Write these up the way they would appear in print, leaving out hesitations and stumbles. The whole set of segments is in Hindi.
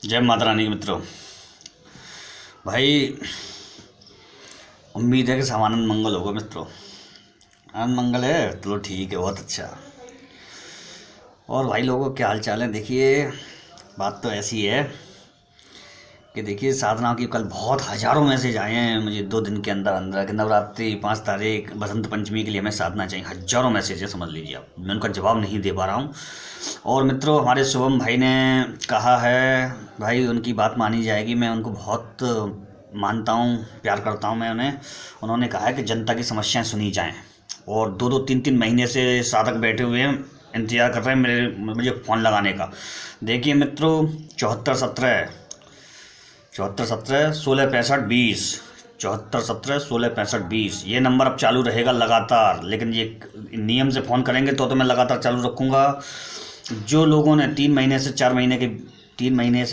जय माता रानी के मित्रों। भाई, उम्मीद है कि सब आनंद मंगल होगा मित्रों। आनंद मंगल है, चलो ठीक है, बहुत अच्छा। और भाई लोगों, क्या हाल चाल है? देखिए, बात तो ऐसी है कि देखिए, साधना की कल बहुत हज़ारों मैसेज आए हैं मुझे 2 दिन के अंदर अंदर कि नवरात्रि 5 तारीख बसंत पंचमी के लिए हमें साधना चाहिए। हज़ारों मैसेज है, समझ लीजिए आप। मैं उनका जवाब नहीं दे पा रहा हूँ। और मित्रों, हमारे शुभम भाई ने कहा है, भाई उनकी बात मानी जाएगी। मैं उनको बहुत मानता हूँ, प्यार करता हूँ मैं उन्हें। उन्होंने कहा है कि जनता की समस्याएं सुनी जाएं। और 2-2 3-3 महीने से साधक बैठे हुए हैं, इंतजार कर रहे हैं मुझे फ़ोन लगाने का। देखिए मित्रों, 74 17 74 17 16 65 20, 74 17 16 65 20 ये नंबर अब चालू रहेगा लगातार। लेकिन ये नियम से फ़ोन करेंगे तो मैं लगातार चालू रखूँगा। जो लोगों ने 3 महीने से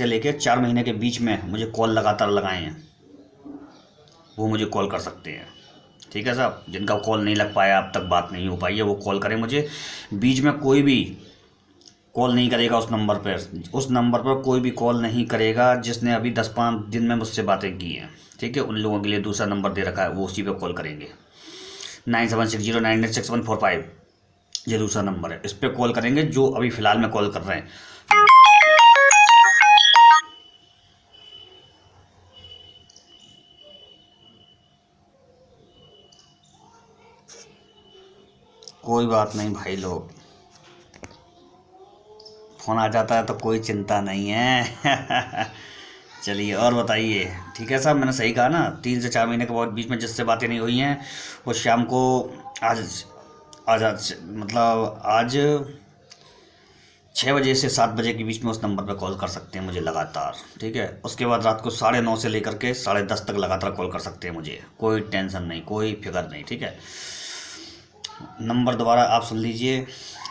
लेकर 4 महीने के बीच में मुझे कॉल लगातार लगाए हैं, वो मुझे कॉल कर सकते हैं। ठीक है साहब, जिनका कॉल नहीं लग पाया, अब तक बात नहीं हो पाई है, वो कॉल करें मुझे। बीच में कोई भी कॉल नहीं करेगा उस नंबर पर कोई भी कॉल नहीं करेगा जिसने अभी 10-5 दिन में मुझसे बातें की हैं। ठीक है, उन लोगों के लिए दूसरा नंबर दे रखा है, वो उसी पे कॉल करेंगे। 9760986145 ये दूसरा नंबर है, इस पर कॉल करेंगे जो अभी फ़िलहाल में कॉल कर रहे हैं। कोई बात नहीं भाई लोग, फ़ोन आ जाता है तो कोई चिंता नहीं है। चलिए और बताइए। ठीक है साहब, मैंने सही कहा ना? 3 से 4 महीने के बाद बीच में जिससे बातें नहीं हुई हैं, वो शाम को आज आज मतलब आज 6 बजे से 7 बजे के बीच में उस नंबर पर कॉल कर सकते हैं मुझे लगातार। ठीक है, उसके बाद रात को 9:30 से लेकर के 10:30 तक लगातार कॉल कर सकते हैं मुझे। कोई टेंशन नहीं, कोई फिक्र नहीं। ठीक है, नंबर दोबारा आप सुन लीजिए,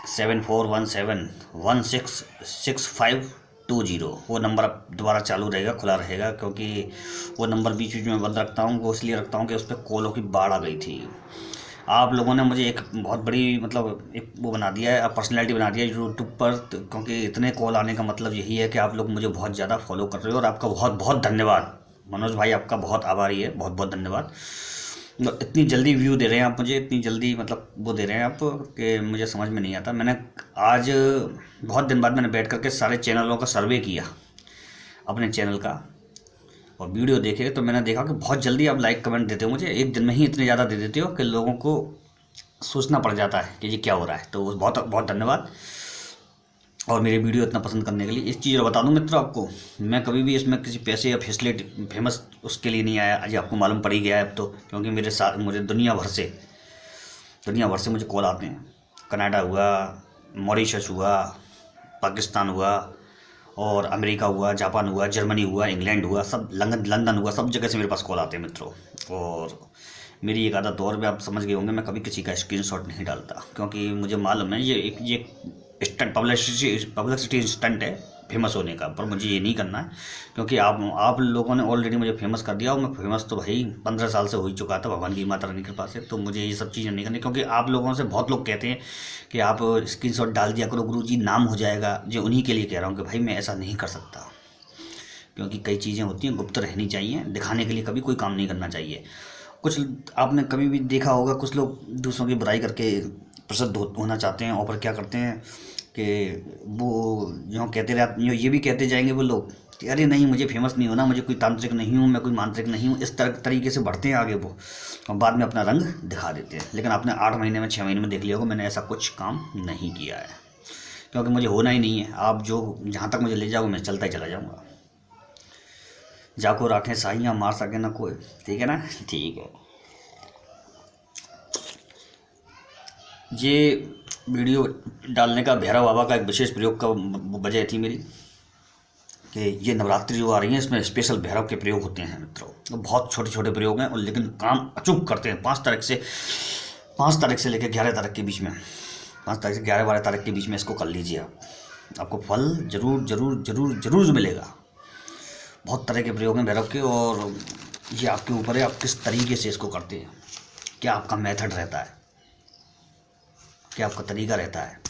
7417166520। वो नंबर अब दोबारा चालू रहेगा, खुला रहेगा, क्योंकि वो नंबर बीच बीच में बंद रखता हूँ। वो इसलिए रखता हूँ कि उस पर कॉलों की बाढ़ आ गई थी। आप लोगों ने मुझे एक बहुत बड़ी मतलब एक वो बना दिया है, पर्सनैलिटी बना दिया है यूट्यूब पर, क्योंकि इतने कॉल आने का मतलब यही है कि आप लोग मुझे बहुत ज़्यादा फॉलो कर रहे हो। और आपका बहुत बहुत धन्यवाद मनोज भाई, आपका बहुत आभारी है, बहुत बहुत धन्यवाद। इतनी जल्दी व्यू दे रहे हैं आप मुझे, इतनी जल्दी मतलब वो दे रहे हैं आप कि मुझे समझ में नहीं आता। मैंने आज बहुत दिन बाद मैंने बैठ करके सारे चैनलों का सर्वे किया, अपने चैनल का, और वीडियो देखे तो मैंने देखा कि बहुत जल्दी आप लाइक कमेंट देते हो मुझे। एक दिन में ही इतने ज़्यादा दे देते हो कि लोगों को सोचना पड़ जाता है कि ये क्या हो रहा है। तो बहुत बहुत धन्यवाद, और मेरी वीडियो इतना पसंद करने के लिए। इस चीज़ बता दूं मित्र आपको, मैं कभी भी इसमें किसी पैसे या फैसिलिटी फेमस उसके लिए नहीं आया। आज आपको मालूम पड़ ही गया है अब तो, क्योंकि मेरे साथ मुझे दुनिया भर से मुझे कॉल आते हैं। कनाडा हुआ, मॉरिशस हुआ, पाकिस्तान हुआ, और अमेरिका हुआ, जापान हुआ, जर्मनी हुआ, इंग्लैंड हुआ, सब लंदन हुआ, सब जगह से मेरे पास कॉल आते हैं मित्रों। और मेरी एक आदत और भी आप समझ गए होंगे, मैं कभी किसी का स्क्रीनशॉट नहीं डालता, क्योंकि मुझे मालूम है ये स्टंट, पब्लिसिटी स्टंट है फेमस होने का। पर मुझे ये नहीं करना है, क्योंकि आप लोगों ने ऑलरेडी मुझे फेमस कर दिया, और मैं फेमस तो भाई 15 साल से हो ही चुका था, भगवान की माता रानी की कृपा से। तो मुझे ये सब चीज़ें नहीं करनी, क्योंकि आप लोगों से बहुत लोग कहते हैं कि आप स्क्रीनशॉट डाल दिया करो गुरुजी, नाम हो जाएगा। जो उन्हीं के लिए कह रहा हूँ कि भाई मैं ऐसा नहीं कर सकता, क्योंकि कई चीज़ें होती हैं गुप्त रहनी चाहिए। दिखाने के लिए कभी कोई काम नहीं करना चाहिए। कुछ आपने कभी भी देखा होगा, कुछ लोग दूसरों की बुराई करके प्रसिद्ध होना चाहते हैं, और फिर क्या करते हैं कि वो जो कहते रहते, ये भी कहते जाएंगे वो लोग कि अरे नहीं, मुझे फेमस नहीं होना, मुझे कोई तांत्रिक नहीं हूँ, मैं कोई मांत्रिक नहीं हूँ। इस तरीके से बढ़ते हैं आगे वो, और बाद में अपना रंग दिखा देते हैं। लेकिन आपने 8 महीने में 6 महीने में देख लिया होगा, मैंने ऐसा कुछ काम नहीं किया है, क्योंकि मुझे होना ही नहीं है। आप जो जहाँ तक मुझे ले जाओगे मैं चलता ही चला जाऊँगा। जाको राखें साइयाँ, मार सके ना कोई। ठीक है ना? ठीक है। ये वीडियो डालने का भैरव बाबा का एक विशेष प्रयोग का वजह थी मेरी, कि ये नवरात्रि जो आ रही है, इसमें स्पेशल भैरव के प्रयोग होते हैं मित्रों। तो बहुत छोटे छोटे प्रयोग हैं, और लेकिन काम अचूक करते हैं। 5 तारीख से लेकर 11 तारीख के बीच में, 5 तारीख से 11-12 तारीख के बीच में इसको कर लीजिए आप, आपको फल जरूर जरूर जरूर जरूर मिलेगा। बहुत तरह के प्रयोग हैं भैरव के, और ये आपके ऊपर है आप किस तरीके से इसको करते हैं, क्या आपका मेथड रहता है, क्या आपका तरीका रहता है।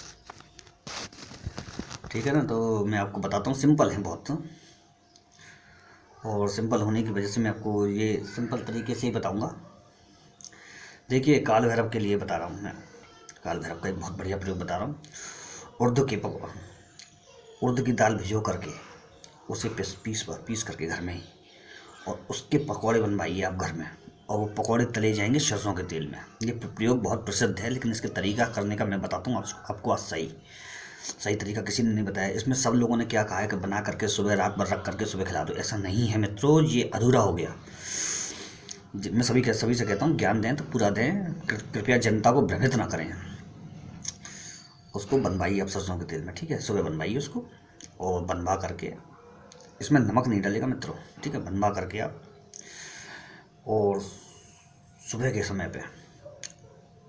ठीक है ना? तो मैं आपको बताता हूँ, सिंपल है बहुत। और सिंपल होने की वजह से मैं आपको ये सिंपल तरीके से ही बताऊंगा। देखिए, काल भैरव के लिए बता रहा हूँ मैं, काल भैरव का एक बहुत बढ़िया प्रयोग बता रहा हूँ। उर्द की दाल भिजो करके उसे पीस करके घर में ही, और उसके पकौड़े बनवाइए आप घर में, और वो पकौड़े तले जाएंगे सरसों के तेल में। ये प्रयोग बहुत प्रसिद्ध है, लेकिन इसके तरीका करने का मैं बताता हूँ आपको आज सही तरीका किसी ने नहीं बताया। इसमें सब लोगों ने क्या कहा है कि बना करके सुबह रात भर रख करके सुबह खिला दो, ऐसा नहीं है मित्रों, ये अधूरा हो गया। मैं सभी से कहता हूँ, ज्ञान दें तो पूरा दें, कृपया जनता को भ्रमित ना करें। उसको बनवाइए आप सरसों के तेल में, ठीक है, सुबह बनवाइए उसको, और बनवा करके इसमें नमक नहीं डालेगा मित्रों, ठीक है, बनवा करके आप, और सुबह के समय पे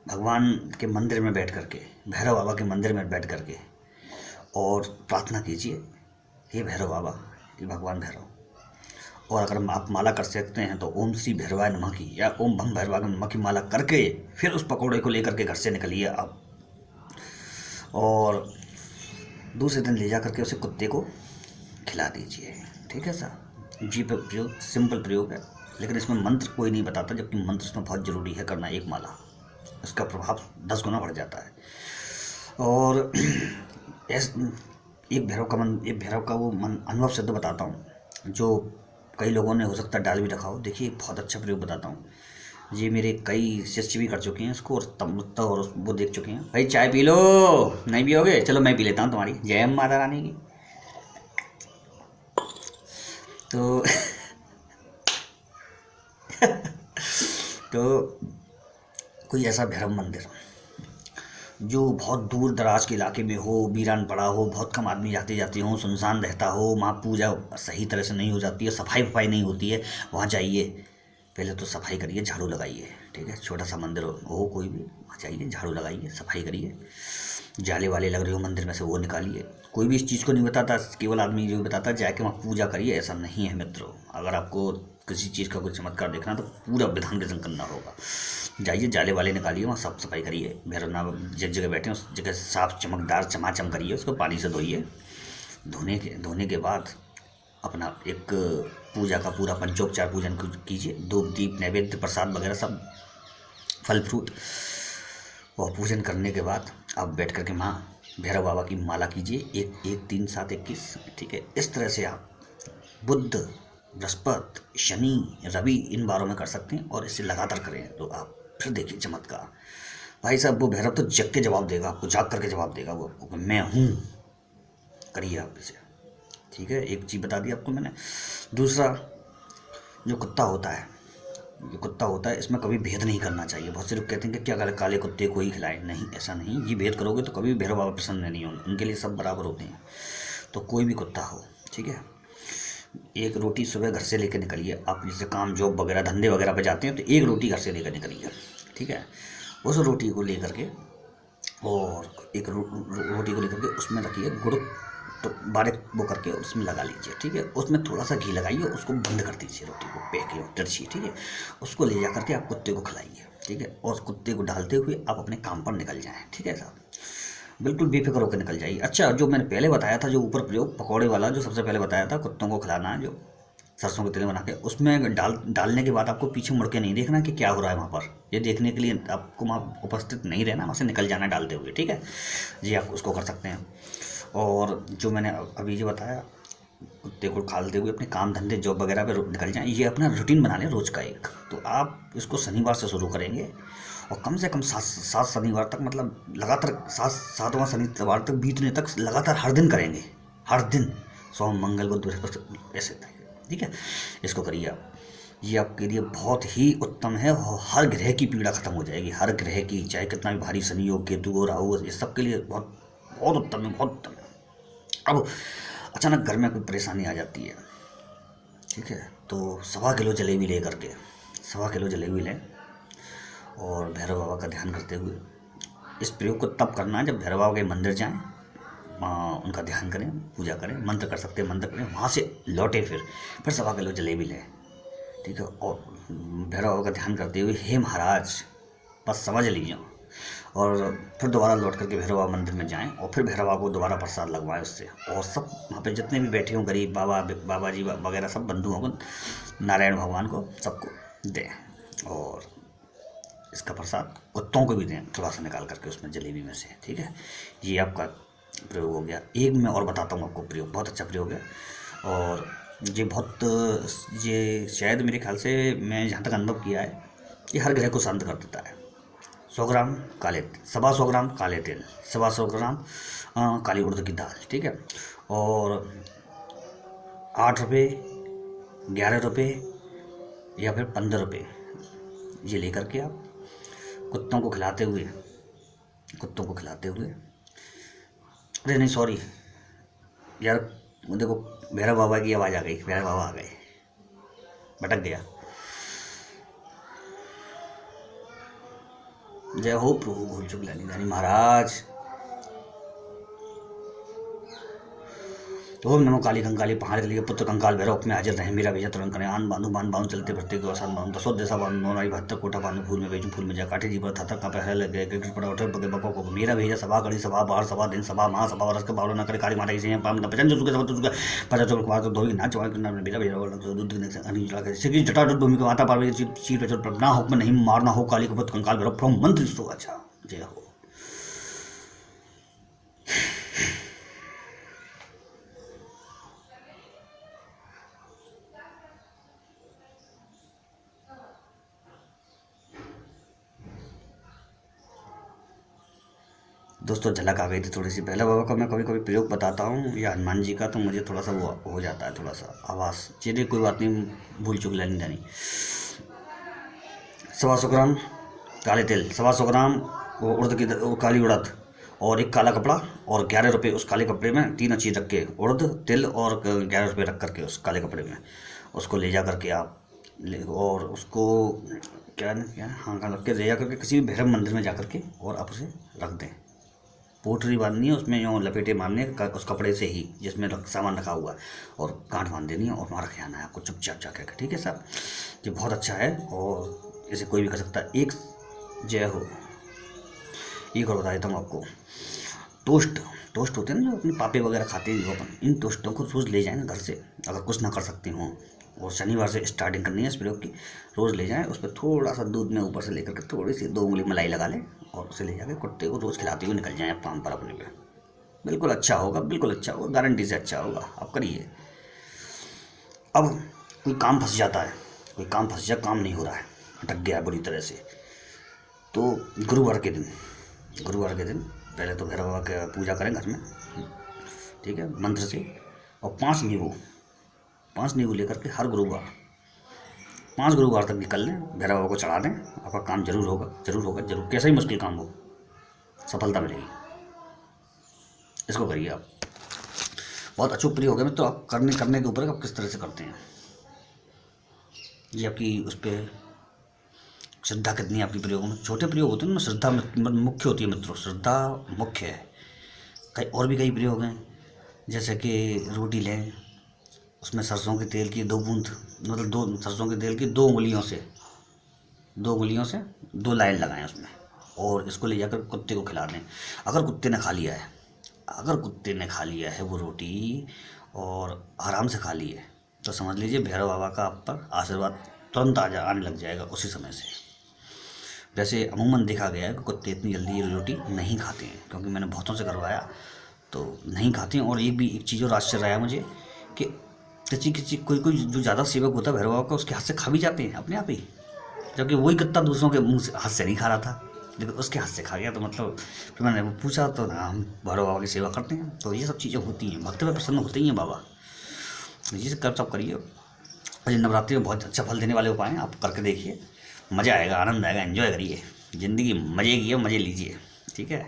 भगवान के मंदिर में बैठ करके, भैरव बाबा के मंदिर में बैठ करके, और प्रार्थना कीजिए, हे भैरव बाबा, हे भगवान भैरव। और अगर आप माला कर सकते हैं तो ओम श्री भैरवाय नमः की या ओम भम भैरवाय नमः की माला करके फिर उस पकौड़े को लेकर के घर से निकलिए आप, और दूसरे दिन ले जा करके उसे कुत्ते को खिला दीजिए, ठीक है सर। जी प्रयोग सिंपल प्रयोग है, लेकिन इसमें मंत्र कोई नहीं बताता, जबकि मंत्र इसमें बहुत ज़रूरी है करना। एक माला, इसका प्रभाव 10 गुना बढ़ जाता है। और एक भैरव का वो अनुभव सिद्ध बताता हूँ, जो कई लोगों ने हो सकता है डाल भी रखा हो। देखिए, बहुत अच्छा प्रयोग बताता हूँ, ये मेरे कई शिष्य भी कर चुके हैं इसको, और वो देख चुके हैं। भाई चाय पी लो, नहीं पियोगे? चलो मैं पी लेता हूँ तुम्हारी। जय माता रानी की। तो तो कोई ऐसा भैरव मंदिर जो बहुत दूर दराज के इलाके में हो, वीरान पड़ा हो, बहुत कम आदमी जाते जाते हों, सुनसान रहता हो, वहाँ पूजा सही तरह से नहीं हो जाती है, सफाई नहीं होती है, वहाँ जाइए, पहले तो सफाई करिए, झाड़ू लगाइए, ठीक है, छोटा सा मंदिर हो कोई भी, वहाँ जाइए, झाड़ू लगाइए, सफाई करिए, जाले वाले लग रहे हो मंदिर में से वो निकालिए। कोई भी इस चीज़ को नहीं बताता, केवल आदमी जो बताता है जाके वहाँ पूजा करिए, ऐसा नहीं है मित्रों। अगर आपको किसी चीज़ का कोई चमत्कार देखना तो पूरा विधान के संग करना होगा। जाइए, जाले वाले निकालिए, वहाँ साफ सफाई करिए, भैरव नाम जिस जगह बैठे उस जगह साफ चमकदार चमाचम करिए, उसको पानी से धोइए। धोने के बाद अपना एक पूजा का पूरा पंचोपचार पूजन कीजिए, धूप दीप नैवेद्य प्रसाद वगैरह सब फल फ्रूट, और पूजन करने के बाद आप बैठ करके माँ भैरव बाबा की माला कीजिए, 1-3-7-21, ठीक है। इस तरह से आप बुध, बृहस्पति, शनि, रवि इन बारों में कर सकते हैं, और इसे लगातार करें तो आप फिर देखिए चमत्कार। भाई साहब, वो भैरव तो जग के जवाब देगा आपको, जाग करके जवाब देगा वो आपको, मैं हूँ, करिए आप इसे, ठीक है। एक चीज़ बता दी आपको मैंने। दूसरा, जो कुत्ता होता है इसमें कभी भेद नहीं करना चाहिए। बहुत से लोग कहते हैं कि क्या काले कुत्ते को ही खिलाएं, नहीं, ऐसा नहीं। ये भेद करोगे तो कभी भैरव बाबा प्रसन्न नहीं होंगे, उनके लिए सब बराबर होते हैं। तो कोई भी कुत्ता हो, ठीक है, एक रोटी सुबह घर से लेकर निकलिए। आप जैसे काम जॉब वगैरह धंधे वगैरह पे जाते हैं तो एक रोटी घर से लेकर निकलिए, ठीक है। उस रोटी को लेकर के, और एक रोटी को लेकर के उसमें रखिए गुड़, तो बारीक वो करके उसमें लगा लीजिए, ठीक है। उसमें थोड़ा सा घी लगाइए, उसको बंद कर दीजिए, रोटी को पैके और तिरछी, ठीक है। उसको ले जा करके आप कुत्ते को खिलाइए, ठीक है, और कुत्ते को डालते हुए आप अपने काम पर निकल जाएँ, ठीक है साहब। बिल्कुल बेफिक्र होकर निकल जाइए। अच्छा, जो मैंने पहले बताया था, जो ऊपर प्रयोग पकौड़े वाला जो सबसे पहले बताया था, कुत्तों को खिलाना है, जो सरसों के तेल में बना के, उसमें डालने के बाद आपको पीछे मुड़ के नहीं देखना कि क्या हो रहा है वहाँ पर। ये देखने के लिए आपको वहाँ उपस्थित नहीं रहना, वहाँ से निकल जाना डालते हुए, ठीक है जी। आप उसको कर सकते हैं। और जो मैंने अभी जो बताया, कुत्ते को खालते हुए अपने काम धंधे जॉब वगैरह पे निकल जाएँ, ये अपना रूटीन बना लें रोज़ का एक। तो आप इसको शनिवार से शुरू करेंगे, और कम से कम 7 शनिवार तक, मतलब लगातार 7वां शनिवार तक बीतने तक लगातार हर दिन करेंगे, हर दिन, सोम मंगल बुध बृहस्पति, ऐसे, ठीक है। इसको करिए आप, ये आपके लिए बहुत ही उत्तम है, और हर ग्रह की पीड़ा खत्म हो जाएगी, हर ग्रह की, चाहे कितना भी भारी शनि योग, केतु हो, राहु, ये सब के लिए बहुत बहुत उत्तम है, बहुत उत्तम है। अब अचानक घर में कोई परेशानी आ जाती है, ठीक है, तो 1.25 किलो जलेबी ले करके, 1.25 किलो जलेबी लें, और भैरव बाबा का ध्यान करते हुए, इस प्रयोग को तब करना है जब भैरव बाबा के मंदिर जाएं, उनका ध्यान करें, पूजा करें, मंत्र कर सकते हैं मंत्र करें, वहाँ से लौटे, फिर 1.25 किलो जलेबी लें, ठीक है, और भैरव बाबा का ध्यान करते हुए, हे महाराज, बस समझ लीजिए, और फिर दोबारा लौट करके भैरव बाबा मंदिर में जाएं और फिर भैरव बाबा को दोबारा प्रसाद लगवाएं उससे, और सब वहाँ पे जितने भी बैठे हों गरीब बाबा जी वगैरह सब बंधुओं को, नारायण भगवान को, सबको दें। और इसका प्रसाद कुत्तों को भी दें थोड़ा सा निकाल करके उसमें जलेबी में से, ठीक है। ये आपका प्रयोग हो गया। एक मैं और बताता हूँ आपको प्रयोग, बहुत अच्छा प्रयोग है, और ये शायद मेरे ख्याल से मैं जहाँ तक अनुभव किया है, ये हर ग्रह को शांत कर देता है। 100 ग्राम काले, 125 ग्राम काले तेल, 125 ग्राम काली उड़द की दाल, ठीक है, और 8 रुपये, 11 रुपये या फिर 15 रुपये ये लेकर के आप कुत्तों को खिलाते हुए, अरे नहीं सॉरी यार, देखो भैरव बाबा की आवाज़ आ गई, भैरव बाबा आ गए, भटक गया। जय हो प्रभु भूल चुक लानी महाराज। ओम नमो काली कंकाली पहाड़ के लिए पुत्र कंकाल भैरव में हाजिर रहे, मेरा भेजा तुरंत करें, आन बांधू चलते फिरते को आसान बांधू, दसो देसा बांधू, नाई बहत्तर कोठा बांधू, फूल में बेचू फूल में जा, काठे जी पर था का पहले लग गए, क्रिकेट पड़ा उठे पके बको को, मेरा भेजा सभा कड़ी सभा बाहर सभा दिन सभा महा सभा वर्ष के बावलो न करे, काली माता की से पाम पचन जो सुखे सब तुझे पचा चोर के बाद धोई ना चवा करना, मेरा भेजा दूध देने से अनिल चला के सिकी जटा भूमि को माता पार्वती चीर पे चोर ना हुक्म नहीं मारना हो, काली को पुत्र कंकाल भैरव फ्रॉम मंत्र सो। अच्छा जय हो। दोस्तों झलक आ गई थी थोड़ी सी। भैरव बाबा का मैं कभी कभी प्रयोग बताता हूँ या हनुमान जी का, तो मुझे थोड़ा सा वो हो जाता है, थोड़ा सा आवाज़, चलिए कोई बात नहीं, भूल चुक लेनी जानी। 125 ग्राम काले तेल, 125 ग्राम वो उड़द की काली उड़द, और एक काला कपड़ा, और 11 रुपये उस काले कपड़े में, 3 चीज़ रख के, उड़द तिल और 11 रुपये रख करके उस काले कपड़े में उसको ले जा करके आप और उसको क्या हाँ रख के ले जा करके किसी भी भैरव मंदिर में जा करके और आप उसे रख दें। पोटरी बांधनी है उसमें, यूँ लपेटे मारने उस कपड़े से ही जिसमें सामान रखा हुआ है, और गांठ बांध देनी है और वहाँ रख आना है आपको चुपचाप जा करके, ठीक है साहब। ये बहुत अच्छा है और इसे कोई भी कर सकता है। एक जय हो। एक और बता देता हूँ आपको, टोस्ट होते हैं ना जो अपने पापे वगैरह खाते हैं जो अपन, इन टोस्टों को रोज़ ले जाएँ ना घर से, अगर कुछ ना कर सकते हों, और शनिवार से स्टार्टिंग करनी है इस प्रयोग की। रोज़ ले जाएं, उस पर थोड़ा सा दूध में ऊपर से लेकर के थोड़ी सी 2 उंगली मलाई लगा लें और उसे ले जाकर कुत्ते को रोज़ खिलाते हुए निकल जाएं आप काम पर अपने पे। बिल्कुल अच्छा होगा, बिल्कुल अच्छा होगा, गारंटी से अच्छा होगा, आप करिए। अब कोई काम फंस जाता है, काम नहीं हो रहा है, अटक गया बुरी तरह से, तो गुरुवार के दिन पहले तो भैरव बाबा की पूजा करें घर में, ठीक है, मंत्र से, और 5 नींबू लेकर के हर गुरुवार 5 गुरुवार तक निकल लें, भैरव बाबा को चढ़ा दें, आपका काम जरूर होगा, कैसा ही मुश्किल काम हो, सफलता मिलेगी। इसको करिए आप, बहुत अचूक प्रयोग हो गया। तो आप करने के ऊपर आप किस तरह से करते हैं, ये आपकी उस पर श्रद्धा कितनी है आपकी प्रयोगों में। छोटे प्रयोग होते हैं ना, श्रद्धा मुख्य होती है मित्रों, श्रद्धा मुख्य है। और भी कई प्रयोग हैं, जैसे कि रोटी लें, उसमें सरसों के तेल की 2 बूंद, मतलब सरसों के तेल की 2 उंगलियों से 2 लाइन लगाएं उसमें, और इसको ले जाकर कुत्ते को खिला दें। अगर कुत्ते ने खा लिया है वो रोटी और आराम से खा ली है, तो समझ लीजिए भैरव बाबा का आप पर आशीर्वाद तुरंत आने लग जाएगा उसी समय से। वैसे अमूमन देखा गया है कि कुत्ते इतनी जल्दी रोटी नहीं खाते हैं, क्योंकि मैंने बहुतों से करवाया तो नहीं खाते हैं। और एक चीज़ और आश्चर्य आया मुझे कि किसी कोई जो ज़्यादा सेवक होता है भैरव बाबा का, उसके हाथ से खा भी जाते हैं अपने आप ही, जबकि वही कुत्ता दूसरों के मुंह से हाथ से नहीं खा रहा था, लेकिन उसके हाथ से खा गया। तो मतलब फिर मैंने पूछा, तो ना हम भैरव बाबा की सेवा करते हैं, तो ये सब चीज़ें होती हैं, भक्त में प्रसन्न होते ही हैं बाबा। ये सब करिए, और ये नवरात्रि में बहुत अच्छा फल देने वाले उपाय हैं, आप करके देखिए, मज़ा आएगा, आनंद आएगा, एंजॉय करिए, ज़िंदगी मज़े की है, मज़े लीजिए, ठीक है।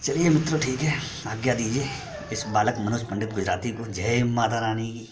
चलिए मित्रों, ठीक है, आज्ञा दीजिए इस बालक मनोज पंडित गुजराती को। जय माता रानी की।